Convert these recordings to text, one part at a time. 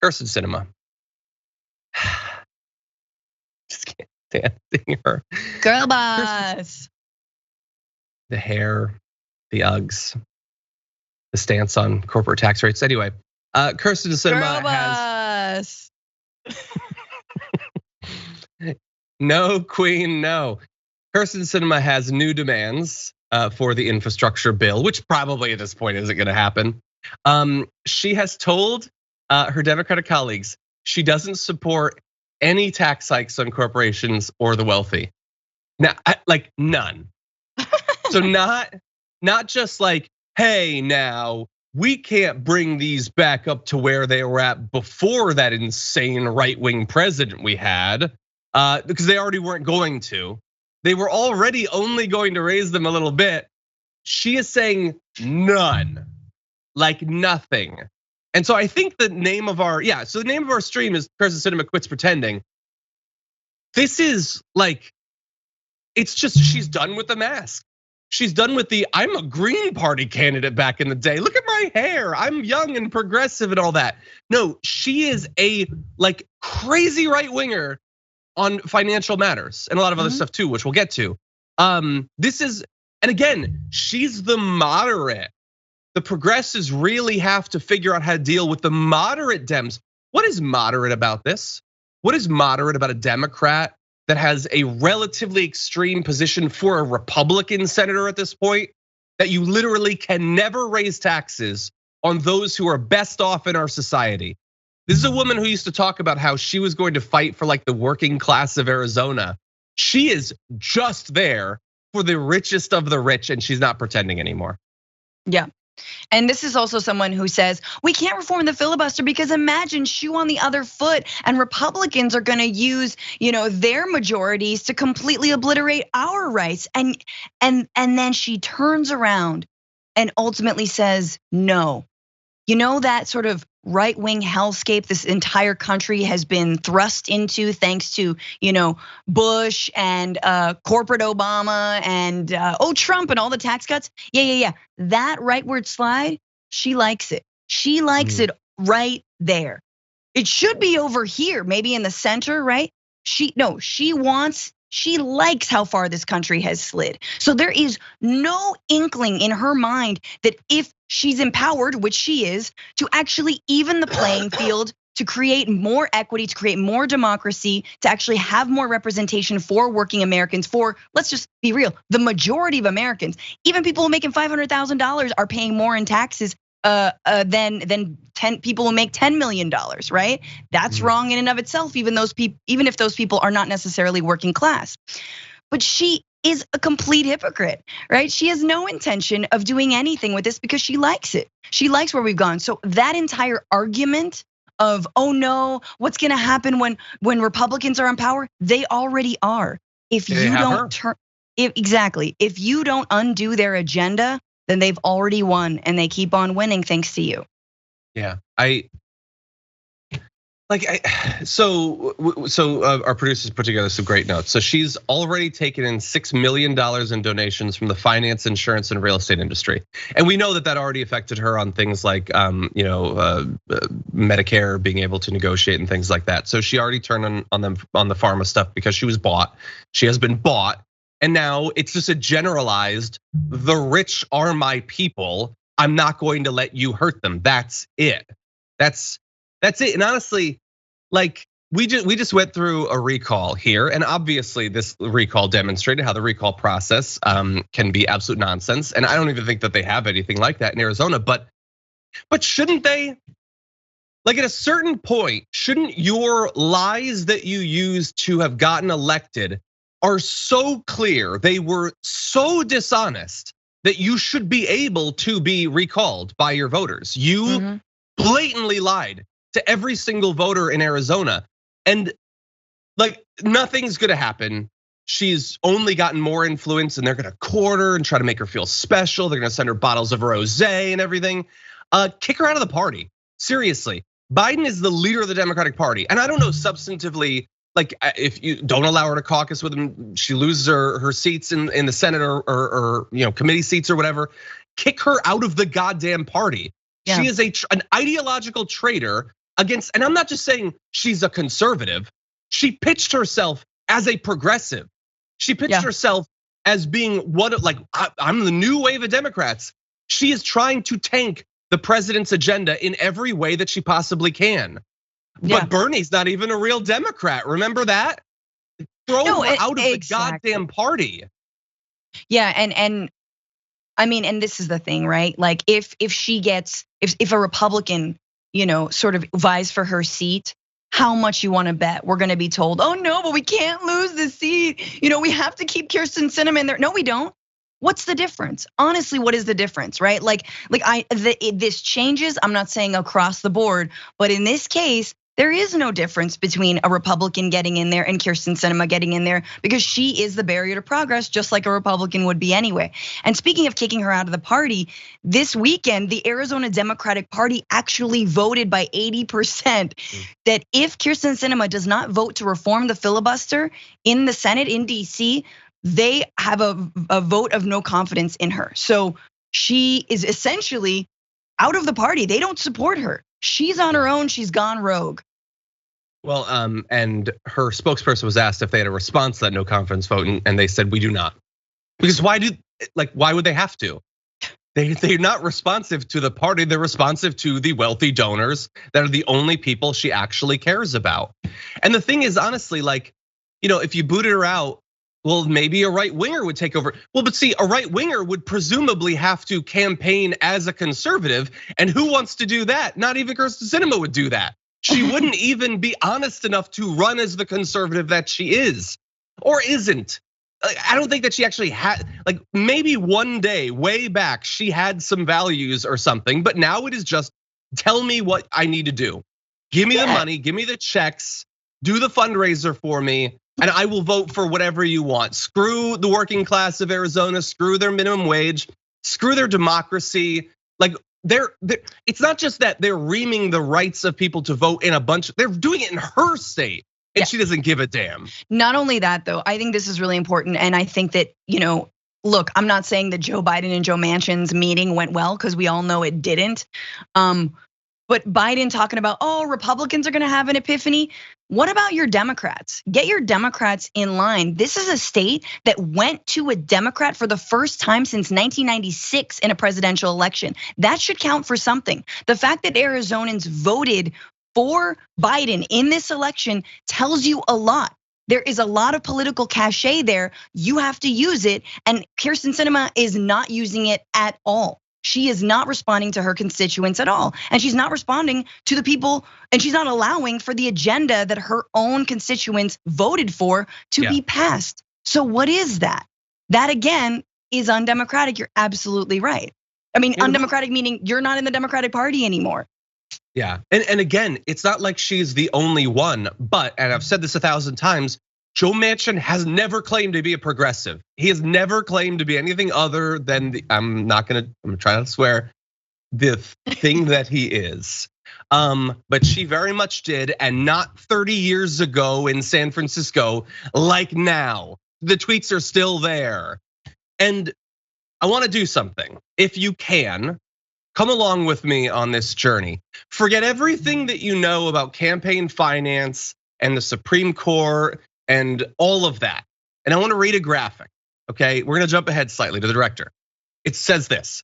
Kyrsten Sinema. Just can't stand seeing her. Girl boss. The hair, the Uggs, the stance on corporate tax rates. Anyway, Kyrsten Sinema has. No, Queen, no. Kyrsten Sinema has new demands for the infrastructure bill, which probably at this point isn't going to happen. She has told her Democratic colleagues she doesn't support any tax hikes on corporations or the wealthy. Now, like none. So not just like, hey, now we can't bring these back up to where they were at before that insane right-wing president we had, because they already weren't going to. They were already only going to raise them a little bit. She is saying none, like nothing. And so I think the name of our, so the name of our stream is Kyrsten Sinema Quits Pretending. This is like, it's just, she's done with the mask. She's done with the, I'm a Green Party candidate back in the day. Look at my hair, I'm young and progressive and all that. No, she is a like crazy right winger on financial matters and a lot of other stuff too, which we'll get to. This is, and again, she's the moderate. The progressives really have to figure out how to deal with the moderate Dems. What is moderate about this? What is moderate about a Democrat that has a relatively extreme position for a Republican senator at this point? That you literally can never raise taxes on those who are best off in our society. This is a woman who used to talk about how she was going to fight for like the working class of Arizona. She is just there for the richest of the rich, and she's not pretending anymore. Yeah. And this is also someone who says, we can't reform the filibuster because imagine shoe on the other foot and Republicans are gonna use, their majorities to completely obliterate our rights. And then she turns around and ultimately says, no. You know that sort of right-wing hellscape this entire country has been thrust into thanks to, Bush and corporate Obama and Trump and all the tax cuts? Yeah. That rightward slide, she likes it. She likes it right there. It should be over here, maybe in the center, right? She likes how far this country has slid. So there is no inkling in her mind that if she's empowered, which she is, to actually even the playing field, to create more equity, to create more democracy, to actually have more representation for working Americans, for, let's just be real, the majority of Americans, even people making $500,000 are paying more in taxes than 10 people who make $10 million, right? That's wrong in and of itself, even if those people are not necessarily working class. But she is a complete hypocrite, right? She has no intention of doing anything with this because she likes it. She likes where we've gone. So that entire argument of, oh no, what's gonna happen when Republicans are in power? They already are. If you don't if you don't undo their agenda, then they've already won and they keep on winning thanks to you. Yeah, so our producers put together some great notes. So she's already taken in $6 million in donations from the finance, insurance, and real estate industry. And we know that already affected her on things like Medicare, being able to negotiate and things like that. So she already turned on them on the pharma stuff because she was bought. She has been bought. And now it's just a generalized, the rich are my people. I'm not going to let you hurt them. That's it. That's it. And honestly, like we just went through a recall here, and obviously this recall demonstrated how the recall process can be absolute nonsense. And I don't even think that they have anything like that in Arizona. But shouldn't they? Like at a certain point, shouldn't your lies that you used to have gotten elected are so clear, they were so dishonest that you should be able to be recalled by your voters? You blatantly lied to every single voter in Arizona. And like nothing's gonna happen. She's only gotten more influence and they're gonna court her and try to make her feel special. They're gonna send her bottles of rosé and everything. Kick her out of the party, seriously. Biden is the leader of the Democratic Party. And I don't know substantively, like if you don't allow her to caucus with him, she loses her seats in the Senate or committee seats or whatever. Kick her out of the goddamn party. Yeah. She is an ideological traitor against, and I'm not just saying she's a conservative. She pitched herself as a progressive. She pitched herself as being I'm the new wave of Democrats. She is trying to tank the president's agenda in every way that she possibly can. But Bernie's not even a real Democrat. Remember that? Throw her out of the goddamn party. Yeah, and I mean, and this is the thing, right? Like if a Republican, sort of vies for her seat, how much you want to bet we're going to be told, oh no, but we can't lose the seat. We have to keep Kyrsten Sinema in there. No, we don't. What's the difference? Honestly, what is the difference, right? This changes. I'm not saying across the board, but in this case, there is no difference between a Republican getting in there and Kyrsten Sinema getting in there because she is the barrier to progress, just like a Republican would be anyway. And speaking of kicking her out of the party, this weekend, the Arizona Democratic Party actually voted by 80% that if Kyrsten Sinema does not vote to reform the filibuster in the Senate in DC, they have a vote of no confidence in her. So she is essentially out of the party. They don't support her. She's on her own, she's gone rogue. Well, and her spokesperson was asked if they had a response to that no confidence vote, and they said we do not. Because why would they have to? They're not responsive to the party, they're responsive to the wealthy donors that are the only people she actually cares about. And the thing is, honestly, if you booted her out, well, maybe a right winger would take over. Well, but see, a right winger would presumably have to campaign as a conservative. And who wants to do that? Not even Kyrsten Sinema would do that. She wouldn't even be honest enough to run as the conservative that she is or isn't. I don't think that she actually had, maybe one day way back, she had some values or something, but now it is just tell me what I need to do. Give me the money, give me the checks, do the fundraiser for me. And I will vote for whatever you want. Screw the working class of Arizona, screw their minimum wage, screw their democracy. It's not just that they're reaming the rights of people to vote in they're doing it in her state. And she doesn't give a damn. Not only that though, I think this is really important. And I think that, look, I'm not saying that Joe Biden and Joe Manchin's meeting went well, because we all know it didn't. But Biden talking about, Republicans are gonna have an epiphany. What about your Democrats? Get your Democrats in line. This is a state that went to a Democrat for the first time since 1996 in a presidential election. That should count for something. The fact that Arizonans voted for Biden in this election tells you a lot. There is a lot of political cachet there. You have to use it, and Kyrsten Sinema is not using it at all. She is not responding to her constituents at all. And she's not responding to the people, and she's not allowing for the agenda that her own constituents voted for to be passed. So what is that? That again is undemocratic. You're absolutely right. I mean, undemocratic meaning you're not in the Democratic Party anymore. Yeah, and again, it's not like she's the only one, but, and I've said this 1,000 times, Joe Manchin has never claimed to be a progressive. He has never claimed to be anything other than I'm trying not to swear, the thing that he is. But she very much did, and not 30 years ago in San Francisco, like now. The tweets are still there. And I wanna do something. If you can, come along with me on this journey. Forget everything that you know about campaign finance and the Supreme Court and all of that. And I wanna read a graphic, okay? We're gonna jump ahead slightly to the director. It says this: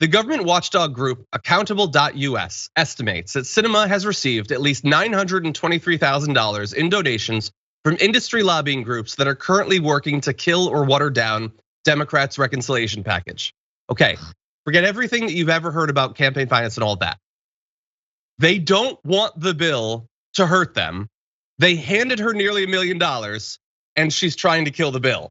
the government watchdog group Accountable.us estimates that Sinema has received at least $923,000 in donations from industry lobbying groups that are currently working to kill or water down Democrats' reconciliation package. Okay, forget everything that you've ever heard about campaign finance and all that. They don't want the bill to hurt them. They handed her nearly $1 million and she's trying to kill the bill.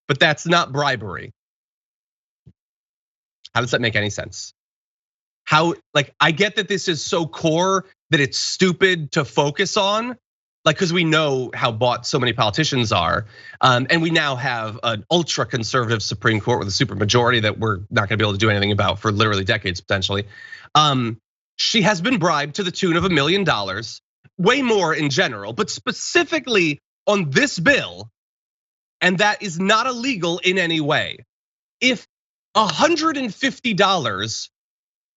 But that's not bribery. How does that make any sense? I get that this is so core that it's stupid to focus on, because we know how bought so many politicians are. And we now have an ultra conservative Supreme Court with a super majority that we're not gonna be able to do anything about for literally decades potentially. She has been bribed to the tune of $1 million, way more in general, but specifically on this bill, and that is not illegal in any way. If $150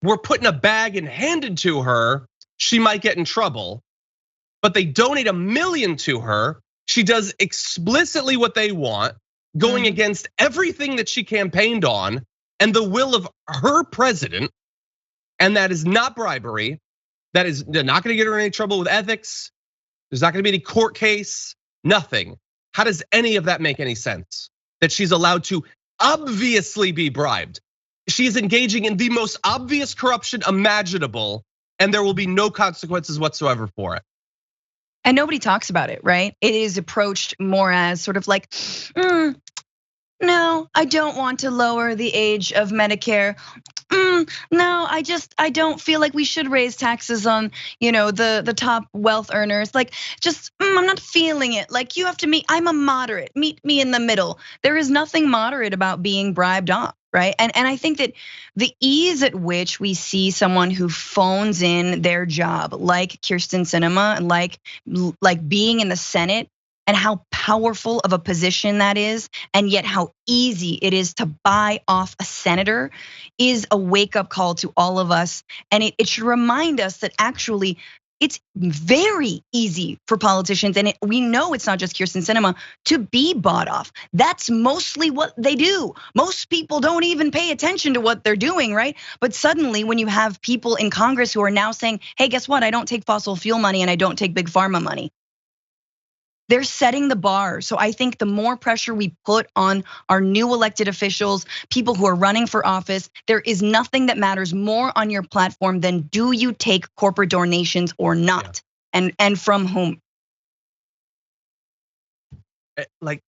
were put in a bag and handed to her, she might get in trouble, but they donate $1 million to her. She does explicitly what they want, going against everything that she campaigned on and the will of her president. And that is not bribery. That is not gonna get her in any trouble with ethics. There's not gonna be any court case, nothing. How does any of that make any sense? That she's allowed to obviously be bribed. She is engaging in the most obvious corruption imaginable, and there will be no consequences whatsoever for it. And nobody talks about it, right? It is approached more as sort of like, no, I don't want to lower the age of Medicare. No, I don't feel like we should raise taxes on, the top wealth earners. Like, just, I'm not feeling it. Like, you have to meet, I'm a moderate, meet me in the middle. There is nothing moderate about being bribed off, right? And I think that the ease at which we see someone who phones in their job, like Kyrsten Sinema, like being in the Senate, and how powerful of a position that is, and yet how easy it is to buy off a senator, is a wake-up call to all of us. And it should remind us that actually it's very easy for politicians, and we know it's not just Kyrsten Sinema, to be bought off. That's mostly what they do. Most people don't even pay attention to what they're doing, right? But suddenly when you have people in Congress who are now saying, hey, guess what? I don't take fossil fuel money and I don't take big pharma money. They're setting the bar. So I think the more pressure we put on our new elected officials, people who are running for office, there is nothing that matters more on your platform than, do you take corporate donations or not? Yeah. And from whom? Like,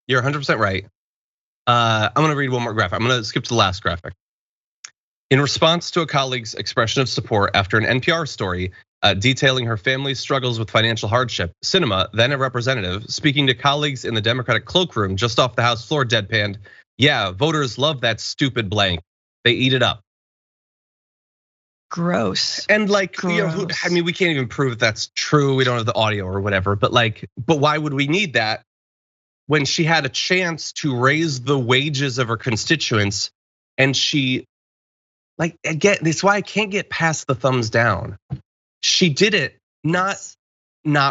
you're 100% right. I'm gonna read one more graphic. I'm gonna skip to the last graphic. In response to a colleague's expression of support after an NPR story detailing her family's struggles with financial hardship, Sinema, then a representative, speaking to colleagues in the Democratic cloakroom just off the House floor, deadpanned, yeah, voters love that stupid blank. They eat it up. Gross. And like, gross. I mean, we can't even prove that that's true. We don't have the audio or whatever, but why would we need that when she had a chance to raise the wages of her constituents? And she, like, again, that's why I can't get past the thumbs down. She did it not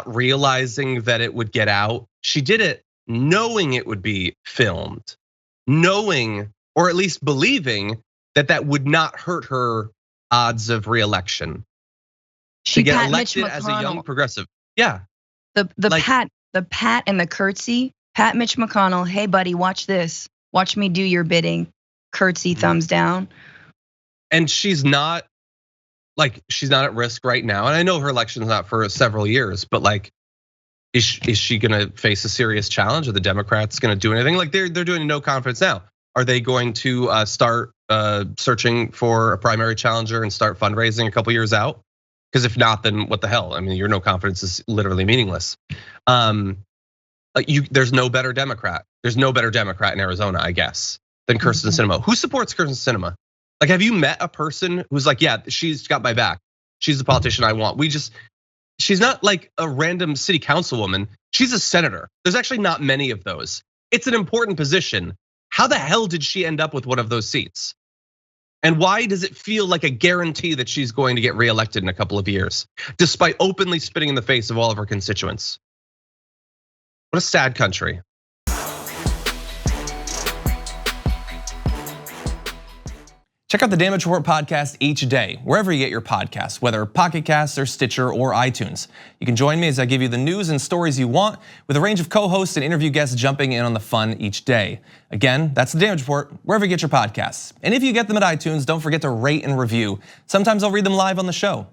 realizing that it would get out. She did it knowing it would be filmed, knowing, or at least believing, that would not hurt her odds of re-election. She to get pat elected Mitch as a young progressive. Yeah. The pat and the curtsy. Pat Mitch McConnell, hey buddy, watch this. Watch me do your bidding. Curtsy, thumbs down. And she's not at risk right now. And I know her election's not for several years, but like, is she gonna face a serious challenge? Are the Democrats gonna do anything? Like, they're doing a no confidence now. Are they going to start searching for a primary challenger and start fundraising a couple years out? Because if not, then what the hell? I mean, your no confidence is literally meaningless. There's no better Democrat. There's no better Democrat in Arizona, I guess, than Kyrsten Sinema. Who supports Kyrsten Sinema? Like, have you met a person who's like, yeah, she's got my back. She's the politician I want. She's not like a random city councilwoman. She's a senator. There's actually not many of those. It's an important position. How the hell did she end up with one of those seats? And why does it feel like a guarantee that she's going to get reelected in a couple of years, despite openly spitting in the face of all of her constituents? What a sad country. Check out the Damage Report podcast each day, wherever you get your podcasts, whether Pocket Casts or Stitcher or iTunes. You can join me as I give you the news and stories you want, with a range of co-hosts and interview guests jumping in on the fun each day. Again, that's the Damage Report, wherever you get your podcasts. And if you get them at iTunes, don't forget to rate and review. Sometimes I'll read them live on the show.